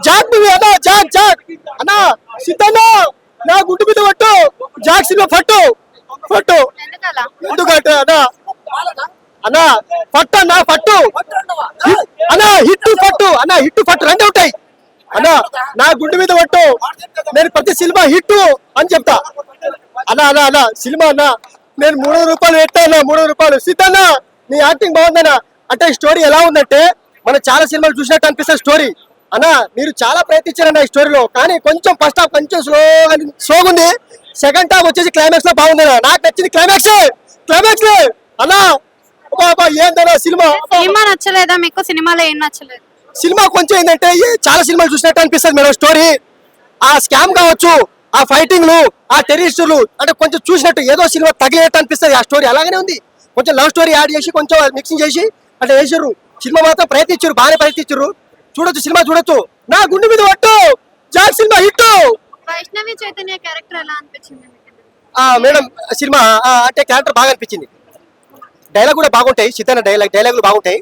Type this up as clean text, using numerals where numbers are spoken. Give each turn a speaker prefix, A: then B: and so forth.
A: Jack movie అన్నా, Jack Jack అన్నా, సిద్ధన్న నా గుండు మీద పట్టు, జాక్ సినిమా పట్టు పట్టు.
B: ఎందుకలా?
A: ఎందుకంటే అన్నా అన్నా పట్టు అన్నా పట్టు అన్నా, హిట్ పట్టు అన్నా, హిట్ పట్టు రెండు ఉంటాయి అన్నా. నా గుండు మీద పట్టు, నేను ప్రతి సినిమా హిట్ అని చెప్తా అన్నా. అన్నా అన్నా సినిమా అన్నా, నేను 300 రూపాయలు పెట్టా అన్నా, 300 రూపాయలు. సిద్ధన్న నీ యాక్టింగ్ బాగుందన్నా. అంటే స్టోరీ ఎలా ఉందంటే మనం చాలా సినిమాలు చూసినట్టు అనిపిస్తుంది స్టోరీ అన్నా. మీరు చాలా ప్రయత్నించారన్న ఈ స్టోరీలో, కానీ కొంచెం ఫస్ట్ హాఫ్ కొంచెం స్లోగుంది. సెకండ్ హాఫ్ వచ్చేసి క్లైమాక్స్ లో బాగుందన్నా. నాకు నచ్చింది క్లైమాక్స్ అన్నా. ఏందన్నా సినిమా
B: సినిమా నచ్చలేదా మీకు? సినిమాలో ఏం నచ్చలేదు?
A: సినిమా కొంచెం ఏంటంటే చాలా సినిమాలు చూసినట్టు అనిపిస్తుంది మేడం. స్టోరీ ఆ స్కామ్ కావచ్చు, ఆ ఫైటింగ్లు, ఆ టెర్రరిస్టులు అంటే కొంచెం చూసినట్టు ఏదో సినిమా తగిలేట్టు అనిపిస్తుంది. ఆ స్టోరీ అలాగనే ఉంది. కొంచెం లవ్ స్టోరీ యాడ్ చేసి కొంచెం మిక్సింగ్ చేసి అంటే వేసారు. సినిమా మాత్రం ప్రయత్నించారు, బాగానే ప్రయత్నించారు. చూడొచ్చు, సినిమా చూడొచ్చు. నా గుండె మీద పట్టు, Jack cinema hit.
B: Vaishnavi Chaitanya character ఎలా అనిపించింది మీకు?
A: మేడం సినిమా అంటే క్యారెక్టర్ బాగా అనిపించింది. డైలాగ్ కూడా బాగుంటాయి, సిద్ధన్న డైలాగులు బాగుంటాయి.